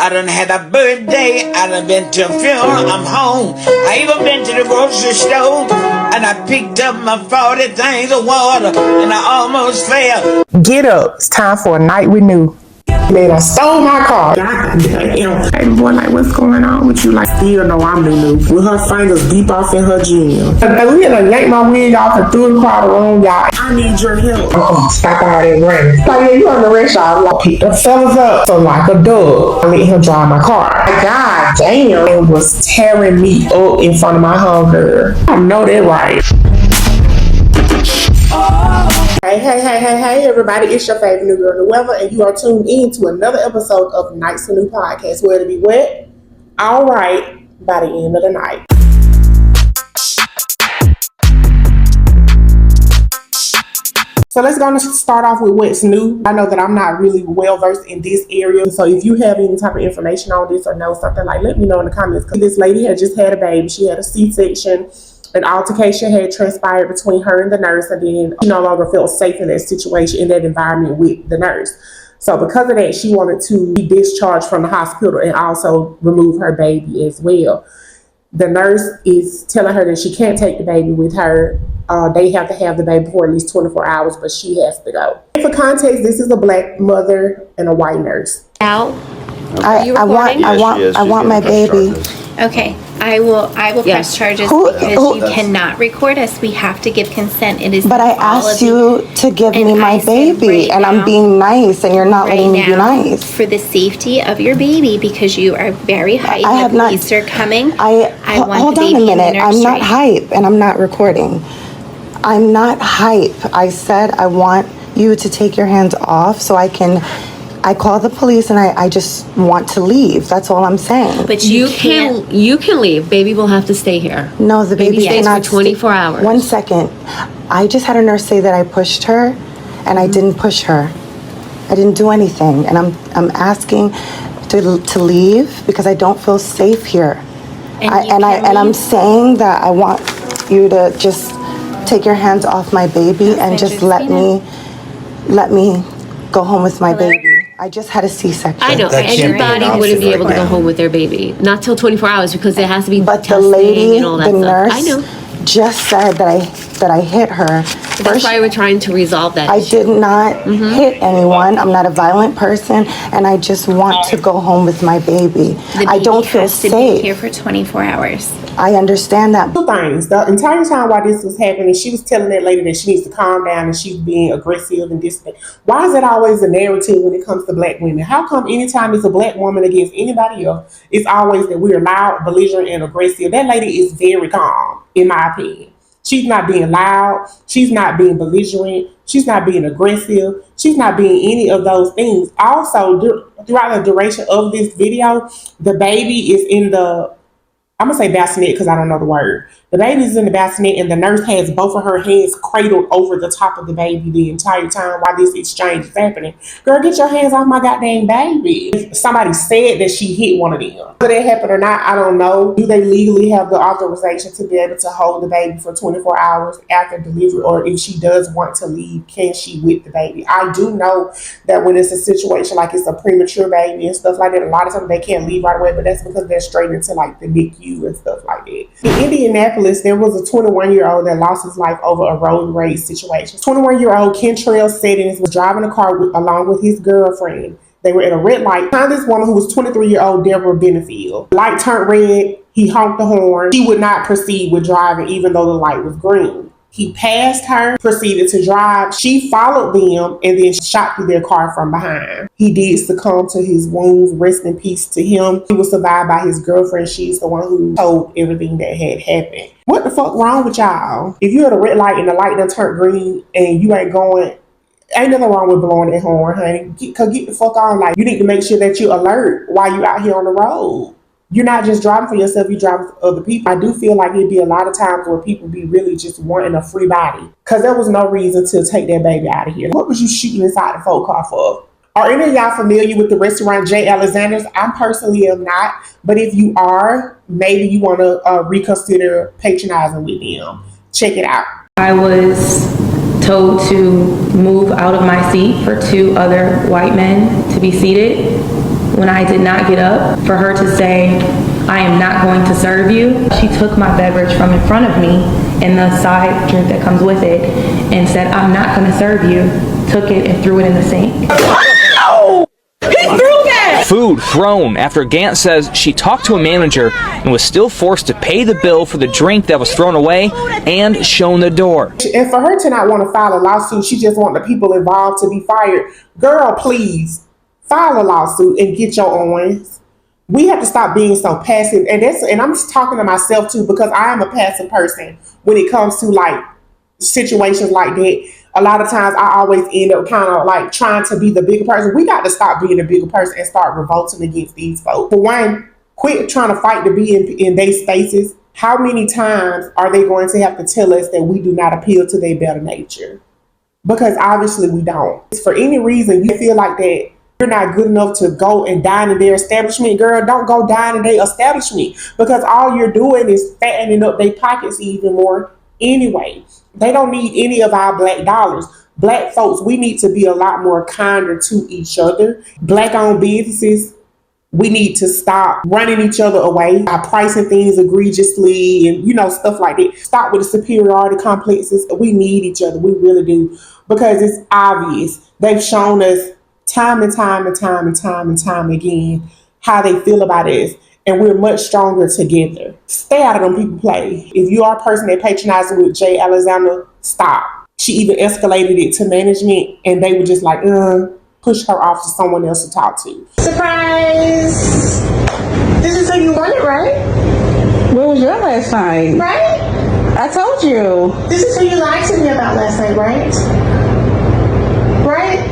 I done had a birthday, I done been to a funeral, I'm home. I even been to the grocery store, and I picked up my 40 things of water, and I almost fell. Get up, it's time for a night with New. Man, I stole my car. God damn. Hey, boy, like, what's going on with you? Like, still know I'm new. With her fingers deep off in her jeans. We had to yank my wig off and threw it across the room, y'all. I need your help. Stop all that rain. Like, yeah, you on the rest, y'all. Like, pick the fellas up. So, like a dog, I let him drive my car. God damn. It was tearing me up in front of my homegirl. I know that right. Hey, everybody, it's your favorite new girl, the weather, and you are tuned in to another episode of Nights with New Podcast, where to be wet, all right, by the end of the night. So let's go and start off with what's new. I know that I'm not really well versed in this area, so if you have any type of information on this or know something, like, let me know in the comments. Because this lady had just had a baby. She had a C-section. An altercation had transpired between her and the nurse, and then she no longer felt safe in that situation, in that environment with the nurse. So because of that, she wanted to be discharged from the hospital and also remove her baby as well. The nurse is telling her that she can't take the baby with her. They have to have the baby for at least 24 hours, but she has to go. For context, this is a black mother and a white nurse. Now, I want my baby. Okay, I will press charges because you cannot record us. We have to give consent. It is. But I asked you to give me my baby, and I'm being nice, and you're not letting me be nice. For the safety of your baby, because you are very hype. I have not. Police are coming. I want hold on a minute. I'm not hype, and I'm not recording. I'm not hype. I said I want you to take your hands off so I can. I call the police and I just want to leave. That's all I'm saying. But you can leave. Baby will have to stay here. No, the baby stays for 24 hours. 1 second. I just had a nurse say that I pushed her, and I didn't push her. I didn't do anything, and I'm asking to leave because I don't feel safe here. And I'm saying that I want you to just take your hands off my baby and just let me go home with my baby. I just had a C-section. I know. Anybody wouldn't be able to go home with their baby. Not till 24 hours because there has to be testing and all that stuff. The nurse, I know. just said that I hit her. That's why we're trying to resolve that issue. I did not hit anyone. I'm not a violent person, and I just want to go home with my baby. I don't feel safe. The baby has to be here for 24 hours. I understand that. Two things. The entire time while this was happening, she was telling that lady that she needs to calm down and she's being aggressive and distant. Why is that always a narrative when it comes to black women? How come anytime it's a black woman against anybody else, it's always that we're loud, belligerent, and aggressive? That lady is very calm, in my opinion. She's not being loud. She's not being belligerent. She's not being aggressive. She's not being any of those things. Also, throughout the duration of this video, the baby is in the, I'm going to say bassinet because I don't know the word. The baby is in the bassinet and the nurse has both of her hands cradled over the top of the baby the entire time while this exchange is happening. Girl, get your hands off my goddamn baby. Somebody said that she hit one of them. Whether that happened or not, I don't know. Do they legally have the authorization to be able to hold the baby for 24 hours after delivery? Or if she does want to leave, can she with the baby? I do know that when it's a situation like it's a premature baby and stuff like that, a lot of times they can't leave right away, but that's because they're straight into like the NICU and stuff like that. In Indianapolis, there was a 21-year-old that lost his life over a road rage situation. 21-year-old Kentrell Settings was driving a car along with his girlfriend. They were at a red light. Found this woman who was 23-year-old Deborah Benefield. Light turned red. He honked the horn. She would not proceed with driving even though the light was green. He passed her, proceeded to drive. She followed them and then shot through their car from behind. He did succumb to his wounds. Rest in peace to him. He was survived by his girlfriend. She's the one who told everything that had happened. What the fuck wrong with y'all? If you had a red light and the light done turned green and you ain't going, ain't nothing wrong with blowing that horn, honey. Get the fuck on. Like, you need to make sure that you're alert while you out here on the road. You're not just driving for yourself, you're driving for other people. I do feel like it'd be a lot of times where people be really just wanting a free body. Because there was no reason to take that baby out of here. What was you shooting inside the folk car for? Are any of y'all familiar with the restaurant J. Alexander's? I personally am not. But if you are, maybe you want to reconsider patronizing with them. Check it out. I was told to move out of my seat for two other white men to be seated. when I did not get up, for her to say, I am not going to serve you. She took my beverage from in front of me and the side drink that comes with it and said, I'm not going to serve you. Took it and threw it in the sink. Oh! He threw that! Food thrown after Gant says she talked to a manager and was still forced to pay the bill for the drink that was thrown away and shown the door. And for her to not want to file a lawsuit, she just want the people involved to be fired. Girl, please file a lawsuit and get your owns. We have to stop being so passive, and I'm just talking to myself too, because I am a passive person when it comes to like situations like that. A lot of times I always end up kind of like trying to be the bigger person. We got to stop being the bigger person and start revolting against these folks. For one, quit trying to fight to be in their spaces. How many times are they going to have to tell us that we do not appeal to their better nature? Because obviously we don't. If for any reason you feel like that you're not good enough to go and dine in their establishment, girl, don't go dine in their establishment, because all you're doing is fattening up their pockets even more anyway. They don't need any of our black dollars. Black folks, we need to be a lot more kinder to each other. Black-owned businesses, we need to stop running each other away by pricing things egregiously and, stuff like that. Stop with the superiority complexes. We need each other. We really do. Because it's obvious. They've shown us time and time again how they feel about us. And we're much stronger together. Stay out of them people play. If you are a person that patronizes with Jay Alexander, stop. She even escalated it to management and they were just like, push her off to someone else to talk to. Surprise! This is who you wanted, right? Where was your last night? Right? I told you. This is who you lied to me about last night, right? Right?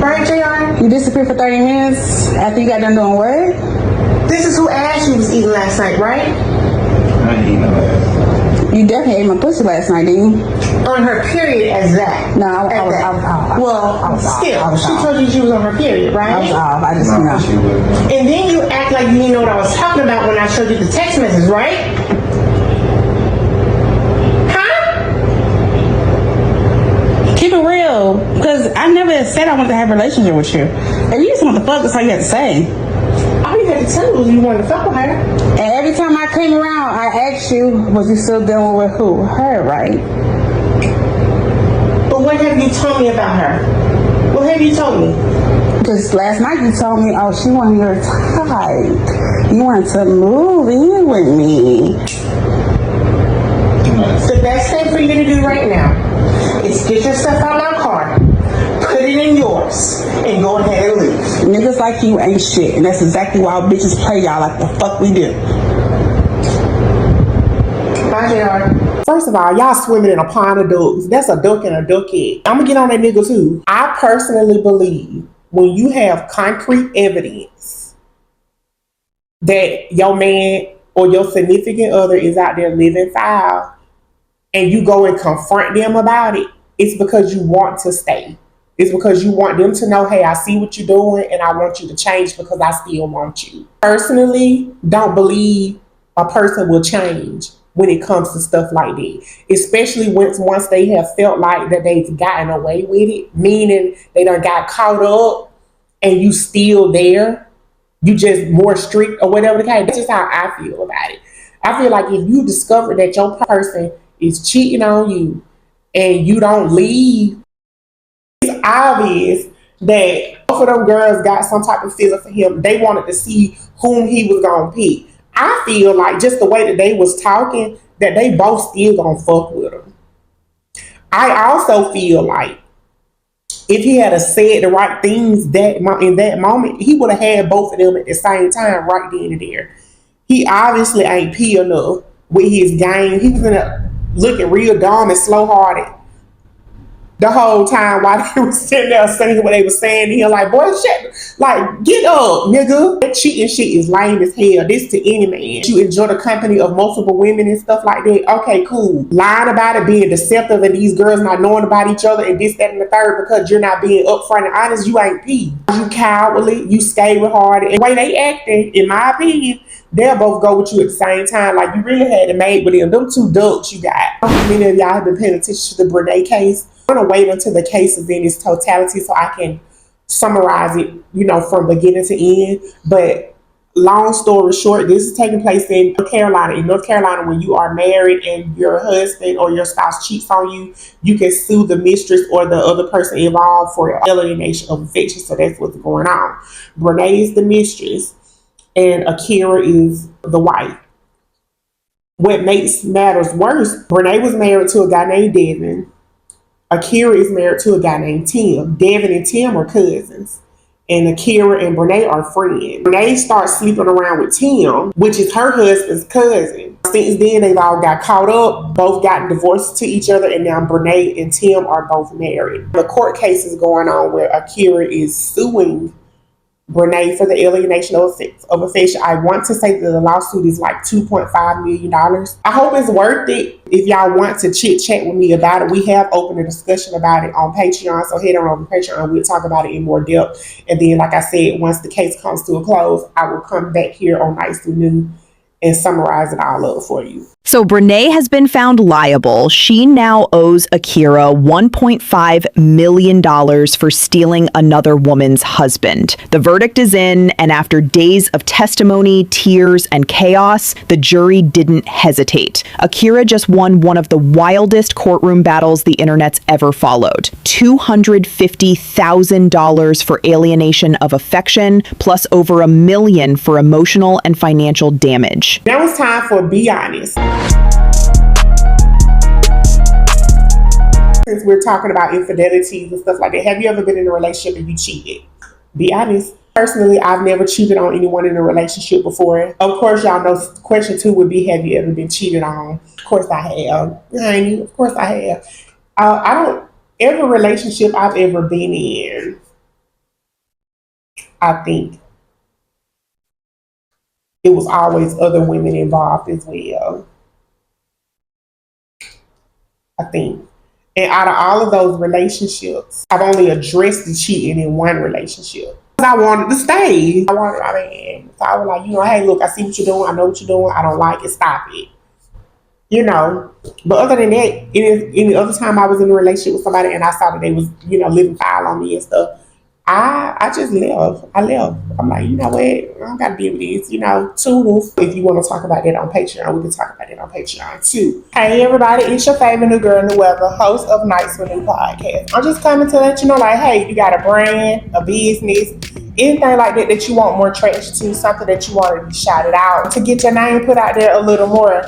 Right, JR? You disappeared for 30 minutes after you got done doing what? This is who Ashley was eating last night, right? I didn't eat no ass. You definitely ate my pussy last night, didn't you? On her period as that. No, I was off. Well, still, she told you she was on her period, right? I was off. I just know. And then you act like you didn't know what I was talking about when I showed you the text message, right? Keep it real, because I never said I wanted to have a relationship with you. If you just want to fuck, that's all you had to say. All you had to tell me was you wanted to fuck with her. And every time I came around, I asked you, was you still dealing with who? Her, right? But what have you told me about her? What have you told me? Because last night you told me, oh, she wasn't your type. You wanted to move in with me. The best thing for you to do right now is get your stuff out of my car, put it in yours, and go ahead and leave. Niggas like you ain't shit, and that's exactly why bitches play y'all like the fuck we do. Bye, JR. First of all, y'all swimming in a pond of ducks. That's a duck and a duck egg. I'm gonna get on that nigga too. I personally believe when you have concrete evidence that your man or your significant other is out there living foul and you go and confront them about it, it's because you want to stay. It's because you want them to know, hey, I see what you're doing and I want you to change because I still want you. Personally, don't believe a person will change when it comes to stuff like that, especially once they have felt like that they've gotten away with it, meaning they done got caught up and you still there, you just more strict or whatever the case. That's just how I feel about it. I feel like if you discover that your person is cheating on you and you don't leave, it's obvious that both of them girls got some type of feeling for him. They wanted to see whom he was gonna pick. I feel like just the way that they was talking, that they both still gonna fuck with him. I also feel like if he had said the right things in that moment, he would have had both of them at the same time right then and there. He obviously ain't P enough with his game. He was in a looking real dumb and slow-hearted the whole time while they were sitting there saying what they were saying to him, like, boy, shit, like, get up, nigga. That cheating shit is lame as hell. This to any man. You enjoy the company of multiple women and stuff like that. Okay, cool. Lying about it, being deceptive, and these girls not knowing about each other and this, that, and the third because you're not being upfront and honest, you ain't P. You cowardly, you scared-hearted. And the way they acting, in my opinion, they'll both go with you at the same time. Like, you really had it made with them. Them two ducks you got. Many of y'all have been paying attention to the Brenay case. I'm going to wait until the case is in its totality so I can summarize it, from beginning to end. But long story short, this is taking place in North Carolina. In North Carolina, when you are married and your husband or your spouse cheats on you, you can sue the mistress or the other person involved for alienation of affection. So that's what's going on. Brenay is the mistress and Akira is the wife. What makes matters worse, Brenay was married to a guy named Devin. Akira is married to a guy named Tim. Devin and Tim are cousins. And Akira and Brenay are friends. Brenay starts sleeping around with Tim, which is her husband's cousin. Since then, they've all got caught up, both gotten divorced to each other, and now Brenay and Tim are both married. The court case is going on where Akira is suing Brenay for the alienation of affection. I want to say that the lawsuit is like $2.5 million. I hope it's worth it. If y'all want to chit chat with me about it, we have opened a discussion about it on Patreon. So head on over to Patreon. We'll talk about it in more depth. And then, like I said, once the case comes to a close, I will come back here on Nights with New and summarize it all up for you. So Brenay has been found liable. She now owes Akira $1.5 million for stealing another woman's husband. The verdict is in, and after days of testimony, tears, and chaos, the jury didn't hesitate. Akira just won one of the wildest courtroom battles the internet's ever followed. $250,000 for alienation of affection, plus over $1 million for emotional and financial damage. Now it's time for Be Honest. Since we're talking about infidelities and stuff like that, have you ever been in a relationship and you cheated? Be honest. Personally, I've never cheated on anyone in a relationship before. Of course, y'all know question 2 would be, have you ever been cheated on? Of course I have. Honey, of course I have. Every relationship I've ever been in, I think it was always other women involved as well. I think. And out of all of those relationships, I've only addressed the cheating in one relationship. I wanted to stay. So I was like, hey, look, I see what you're doing. I know what you're doing. I don't like it. Stop it. But other than that, any other time I was in a relationship with somebody and I saw that they was, living foul on me and stuff, I just left. I left. I'm like, you know what? I don't got to deal with this. Toodles. If you want to talk about that on Patreon, we can talk about that on Patreon too. Hey, everybody. It's your favorite new girl in the weather, host of Nights with New podcast. I'm just coming to let you know, like, hey, you got a brand, a business, anything like that you want more traction to, something that you want to be shouted out, to get your name put out there a little more,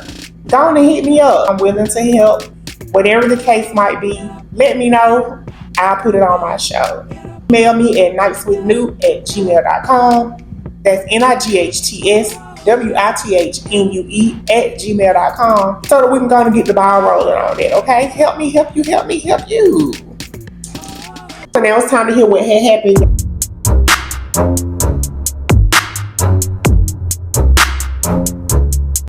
go on and hit me up. I'm willing to help. Whatever the case might be, let me know. I'll put it on my show. Email me at nightswithnue@gmail.com. That's nightswithnue@gmail.com, so that we can go and get the ball rolling on that, okay? Help me, help you, help me, help you. So now it's time to hear what had happened.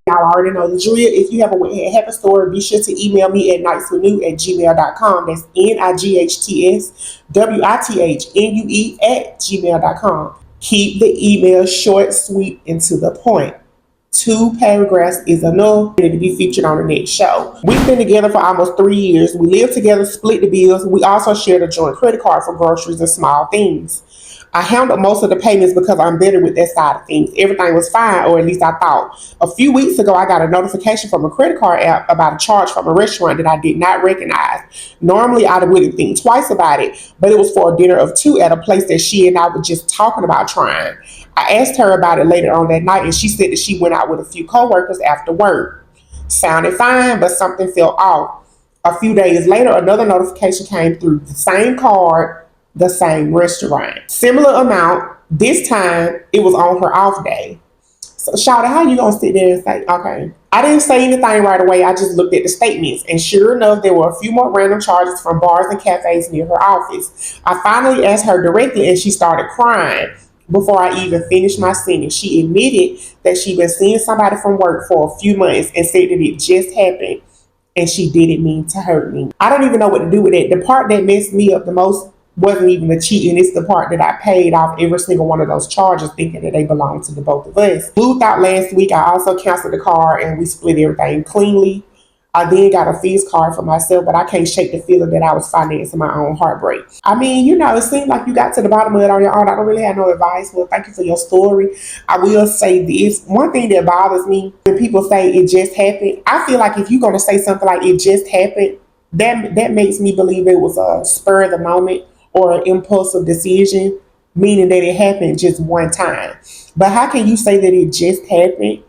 Y'all already know the drill. If you have a What Had Happened story, be sure to email me at nightswithnue@gmail.com. That's nightswithnue@gmail.com. Keep the email short, sweet, and to the point. 2 paragraphs is enough to be featured on the next show. We've been together for almost 3 years. We live together, split the bills. We also shared a joint credit card for groceries and small things. I handled most of the payments because I'm better with that side of things. Everything was fine, or at least I thought. A few weeks ago, I got a notification from a credit card app about a charge from a restaurant that I did not recognize. Normally, I wouldn't think twice about it, but it was for a dinner of 2 at a place that she and I were just talking about trying. I asked her about it later on that night, and she said that she went out with a few coworkers after work. Sounded fine, but something felt off. A few days later, another notification came through the same card, the same restaurant. Similar amount. This time, it was on her off day. So, Shawty, how you gonna sit there and say, okay? I didn't say anything right away. I just looked at the statements. And sure enough, there were a few more random charges from bars and cafes near her office. I finally asked her directly, and she started crying. Before I even finished my sentence, she admitted that she'd been seeing somebody from work for a few months and said that it just happened and she didn't mean to hurt me. I don't even know what to do with it. The part that messed me up the most wasn't even the cheating. It's the part that I paid off every single one of those charges thinking that they belonged to the both of us. Moved out last week. I also canceled the car and we split everything cleanly. I then got a Fizz card for myself, but I can't shake the feeling that I was financing my own heartbreak. I mean, you know, it seemed like you got to the bottom of it on your own. I don't really have no advice. Well, thank you for your story. I will say this. One thing that bothers me when people say it just happened, I feel like if you're going to say something like it just happened, that makes me believe it was a spur of the moment or an impulsive decision, meaning that it happened just one time. But how can you say that it just happened,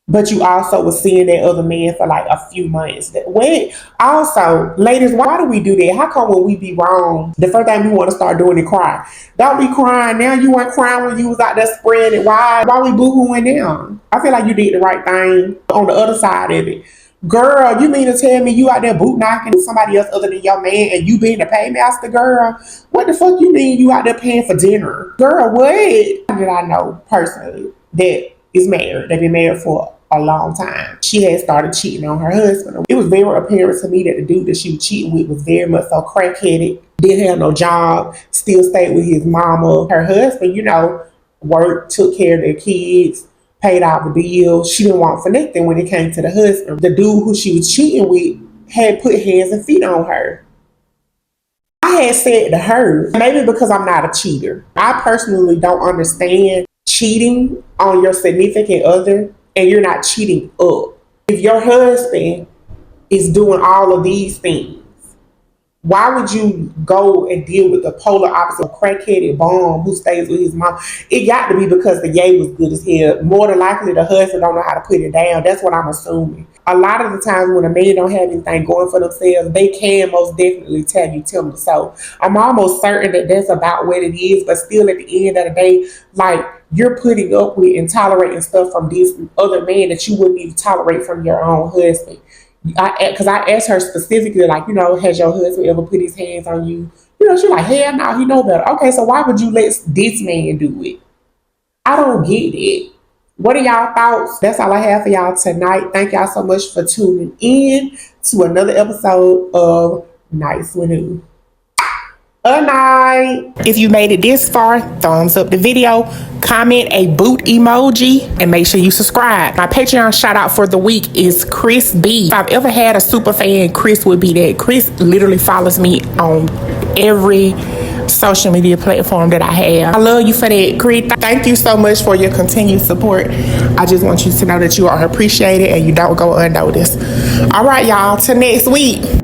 but you also was seeing that other man for like a few months? Wait, also, ladies, why do we do that? How come when we be wrong, the first thing we want to start doing is cry? Don't be crying now. You weren't crying when you was out there spreading it. Why we boo-hooing now? I feel like you did the right thing on the other side of it. Girl, you mean to tell me you out there boot knocking with somebody else other than your man and you being the paymaster, girl? What the fuck you mean you out there paying for dinner? Girl, what? Did I know personally that is married. They've been married for a long time. She had started cheating on her husband. It was very apparent to me that the dude that she was cheating with was very much so crackheaded, didn't have no job, still stayed with his mama. Her husband, you know, worked, took care of their kids, paid out the bills. She didn't want for nothing when it came to the husband. The dude who she was cheating with had put hands and feet on her. I had said to her, maybe because I'm not a cheater, I personally don't understand cheating on your significant other and you're not cheating up. If your husband is doing all of these things, why would you go and deal with the polar opposite, crackheaded bum who stays with his mom? It got to be because the yay was good as hell. More than likely, the husband don't know how to put it down. That's what I'm assuming. A lot of the times when a man don't have anything going for themselves, they can most definitely tell me. So I'm almost certain that that's about what it is. But still, at the end of the day, like, you're putting up with and tolerating stuff from this other man that you wouldn't even tolerate from your own husband. Because I asked her specifically, like, you know, has your husband ever put his hands on you? You know, she's like, hell no, he know better. Okay, so why would you let this man do it? I don't get it. What are y'all thoughts? That's all I have for y'all tonight. Thank y'all so much for tuning in to another episode of Nights with Who. A night. If you made it this far, thumbs up the video, comment a boot emoji, and make sure you subscribe. My Patreon shout out for the week is Chris B. If I've ever had a super fan, Chris would be that. Chris literally follows me on every social media platform that I have. I love you for that, Chris. Thank you so much for your continued support. I just want you to know that you are appreciated and you don't go unnoticed. All right, y'all, till next week.